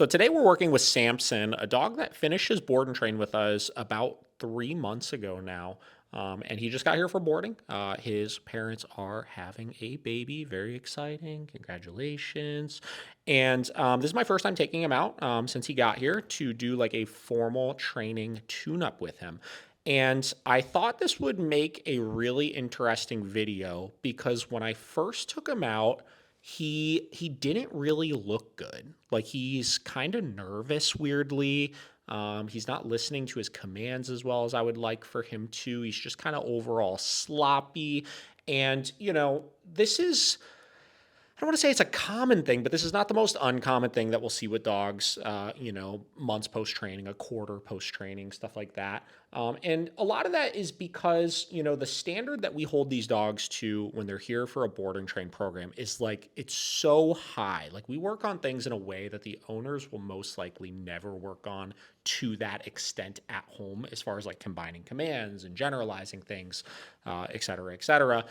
So today we're working with Samson, a dog that finished his board and train with us about 3 months ago now. And he just got here for boarding. His parents are having a baby. Very exciting. Congratulations. And this is my first time taking him out since he got here to do like a formal training tune up with him. And I thought this would make a really interesting video because when I first took him out, he didn't really look good. Like he's kind of nervous weirdly. He's not listening to his commands as well as I would like for him to. He's just kind of overall sloppy. And, this is I don't want to say it's a common thing, but this is not the most uncommon thing that we'll see with dogs, months post training, a quarter post training, stuff like that. And a lot of that is because, the standard that we hold these dogs to when they're here for a board and train program is like, it's so high. Like we work on things in a way that the owners will most likely never work on to that extent at home, as far as like combining commands and generalizing things, et cetera, et cetera.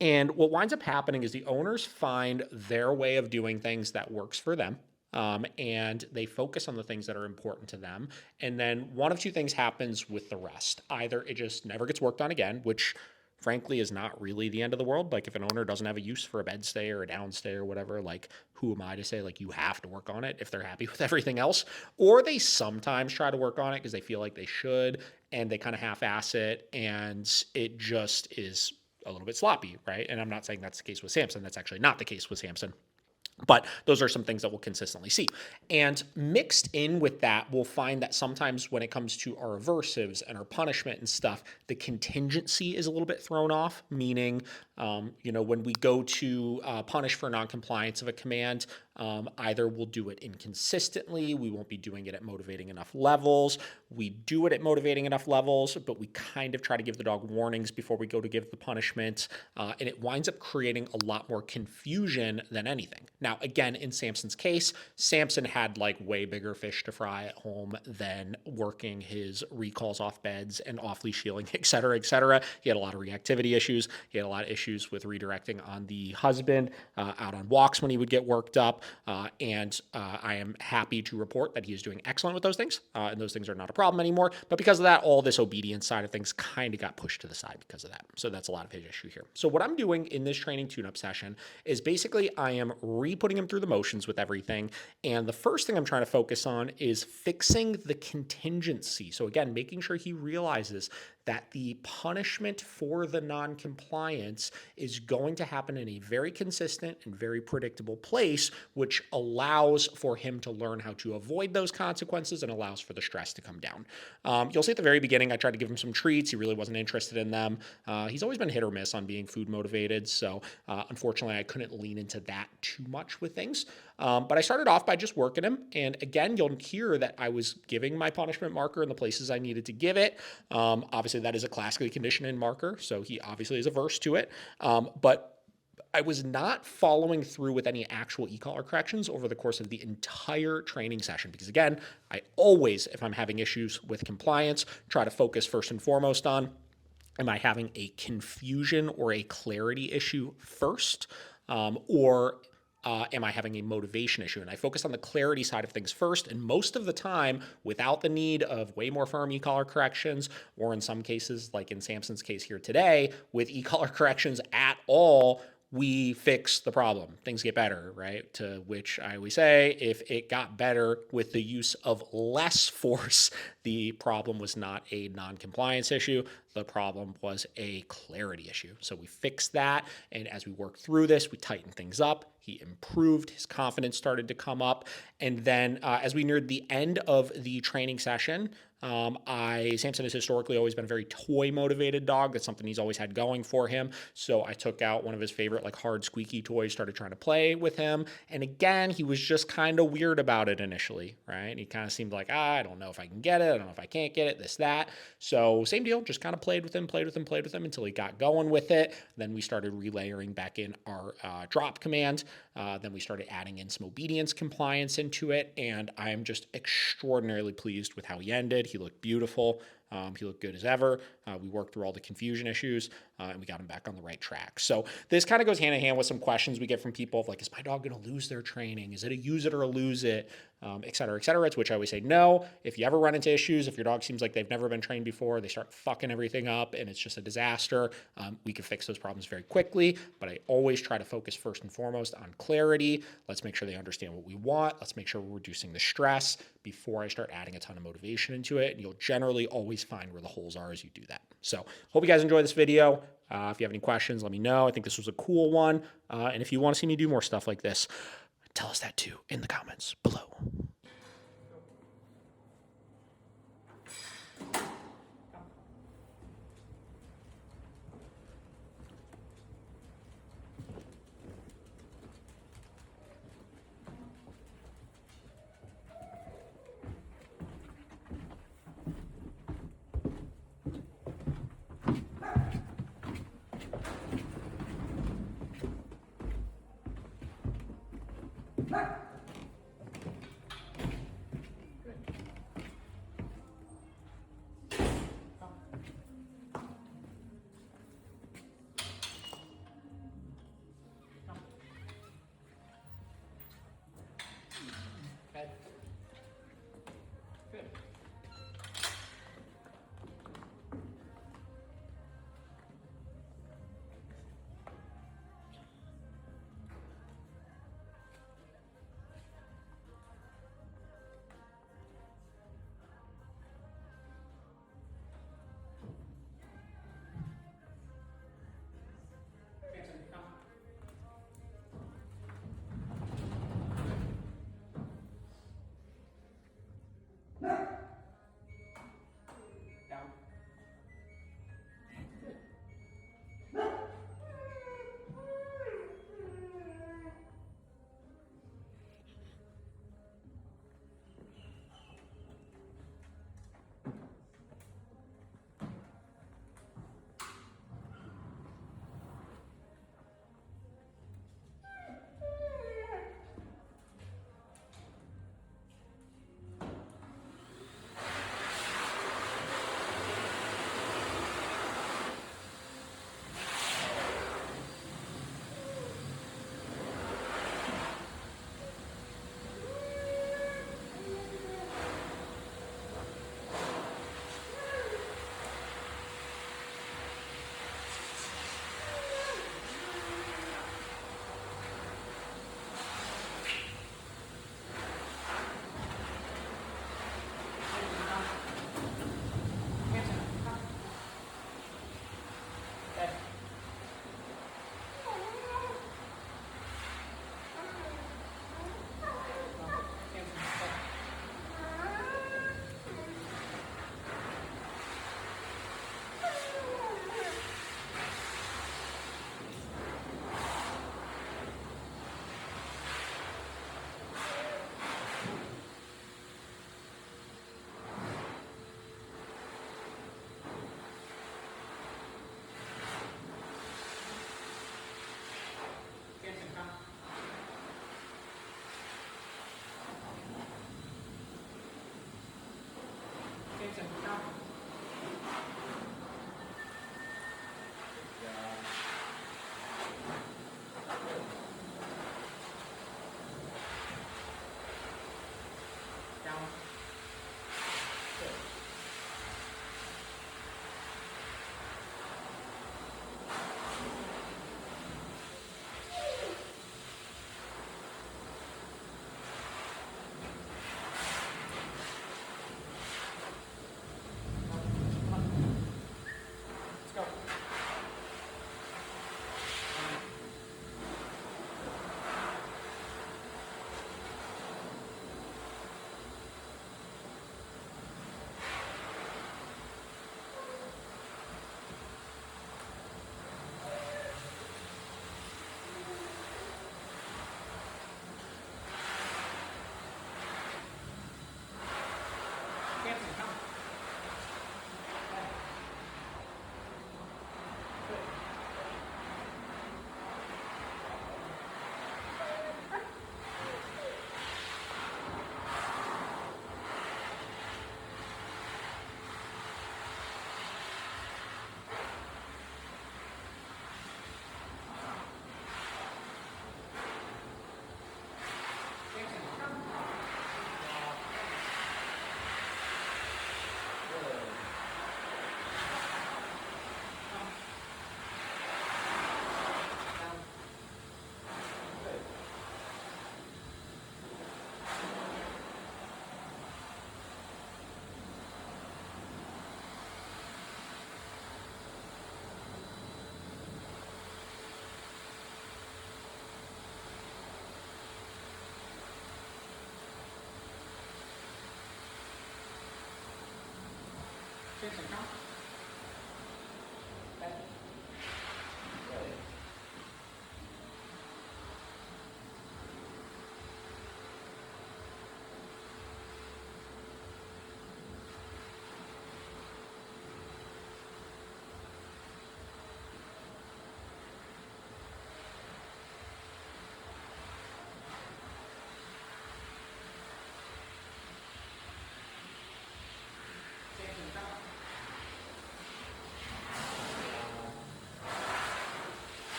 And what winds up happening is the owners find their way of doing things that works for them. And they focus on the things that are important to them. And then one of two things happens with the rest. Either it just never gets worked on again, which frankly is not really the end of the world. Like if an owner doesn't have a use for a bed stay or a down stay or whatever, like who am I to say like you have to work on it if they're happy with everything else? Or they sometimes try to work on it because they feel like they should and they kind of half-ass it and it just is a little bit sloppy, right? And I'm not saying that's the case with Samson. That's actually not the case with Samson. But those are some things that we'll consistently see. And mixed in with that, we'll find that sometimes when it comes to our aversives and our punishment and stuff, the contingency is a little bit thrown off, meaning, when we go to punish for noncompliance of a command, either we'll do it inconsistently, we won't be doing it at motivating enough levels, we do it at motivating enough levels, but we kind of try to give the dog warnings before we go to give the punishment, and it winds up creating a lot more confusion than anything. Now, again, in Samson's case, Samson had like way bigger fish to fry at home than working his recalls off beds and off leash heeling, et cetera, et cetera. He had a lot of reactivity issues. He had a lot of issues with redirecting on the husband out on walks when he would get worked up. And I am happy to report that he is doing excellent with those things. And those things are not a problem anymore. But because of that, all this obedience side of things kind of got pushed to the side because of that. So that's a lot of his issue here. So what I'm doing in this training tune-up session is basically I am putting him through the motions with everything. And the first thing I'm trying to focus on is fixing the contingency. So again, making sure he realizes that the punishment for the non-compliance is going to happen in a very consistent and very predictable place, which allows for him to learn how to avoid those consequences and allows for the stress to come down. You'll see at the very beginning, I tried to give him some treats. He really wasn't interested in them. He's always been hit or miss on being food motivated. So unfortunately, I couldn't lean into that too much with things. But I started off by just working him. And again, you'll hear that I was giving my punishment marker in the places I needed to give it. Obviously, that is a classically conditioned marker. So he obviously is averse to it. But I was not following through with any actual e-collar corrections over the course of the entire training session. Because again, I always, if I'm having issues with compliance, try to focus first and foremost on, am I having a confusion or a clarity issue first? Or am I having a motivation issue? And I focus on the clarity side of things first. And most of the time, without the need of way more firm e-collar corrections, or in some cases, like in Samson's case here today, with e-collar corrections at all, we fix the problem. Things get better, right? To which I always say, if it got better with the use of less force, the problem was not a non-compliance issue. The problem was a clarity issue. So we fixed that. And as we worked through this, we tightened things up. He improved. His confidence started to come up. And then as we neared the end of the training session, Samson has historically always been a very toy motivated dog. That's something he's always had going for him. So I took out one of his favorite like hard squeaky toys, started trying to play with him. And again, he was just kind of weird about it initially, right? He kind of seemed like, I don't know if I can get it. I don't know if I can't get it, this, that. So same deal, just kind of played with him until he got going with it. Then we started relayering back in our drop command. Then we started adding in some obedience compliance into it. And I'm just extraordinarily pleased with how he ended. He looked beautiful. He looked good as ever. We worked through all the confusion issues, and we got him back on the right track. So this kind of goes hand in hand with some questions we get from people of like, is my dog going to lose their training? Is it a use it or a lose it? Et cetera, et cetera. To which I always say no. If you ever run into issues, if your dog seems like they've never been trained before, they start fucking everything up and it's just a disaster, we can fix those problems very quickly. But I always try to focus first and foremost on clarity. Let's make sure they understand what we want. Let's make sure we're reducing the stress before I start adding a ton of motivation into it. And you'll generally always find where the holes are as you do that. So hope you guys enjoy this video. If you have any questions, let me know. I think this was a cool one. And if you want to see me do more stuff like this, tell us that too in the comments below. Samson, come. Bed. Good. Samson, come.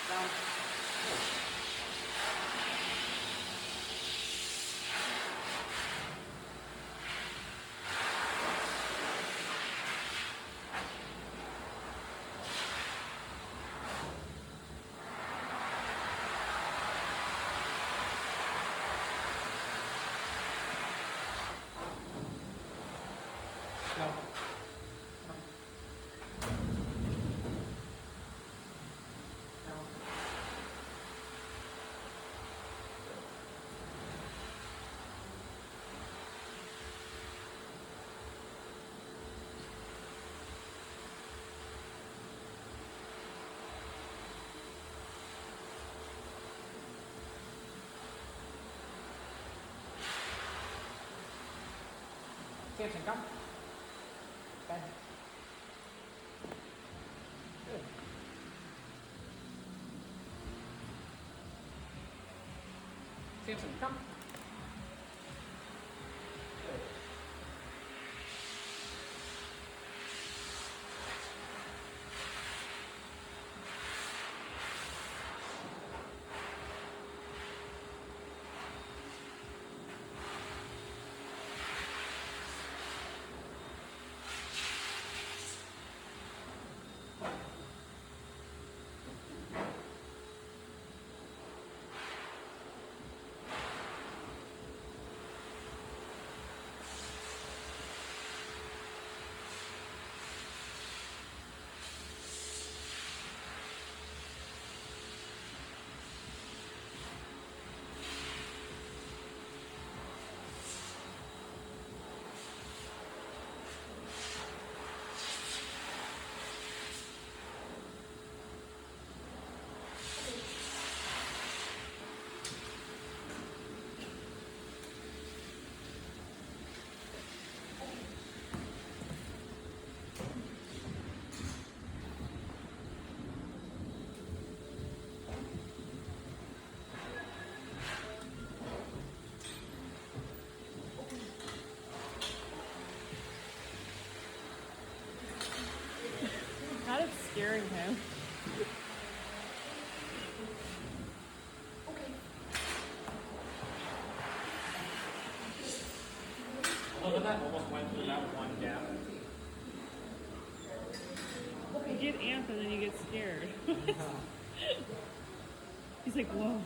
Down. No. No. Samson, come. Bed. Good. Samson, come. Good. Kind of scaring him. Look at that, almost went through that one gap. You get amped and then you get scared. He's like, whoa.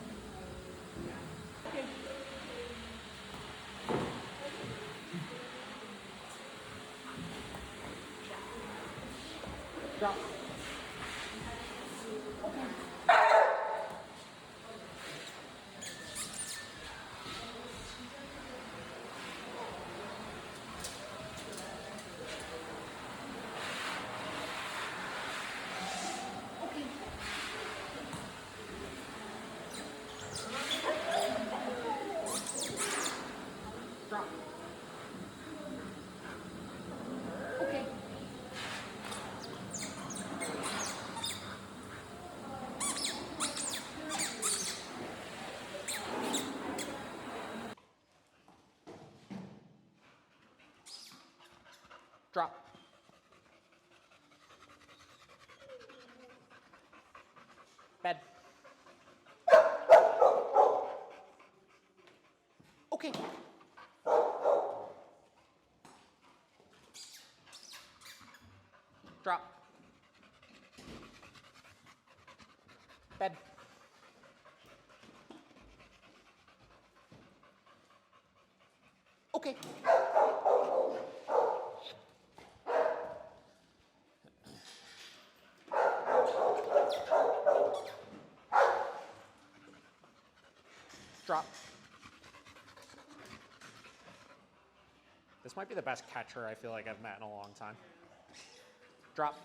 Drop. Drop. Okay. Drop. Bed. Okay. Drop. Bed. Okay. Drop. This might be the best catcher I feel like I've met in a long time. Drop.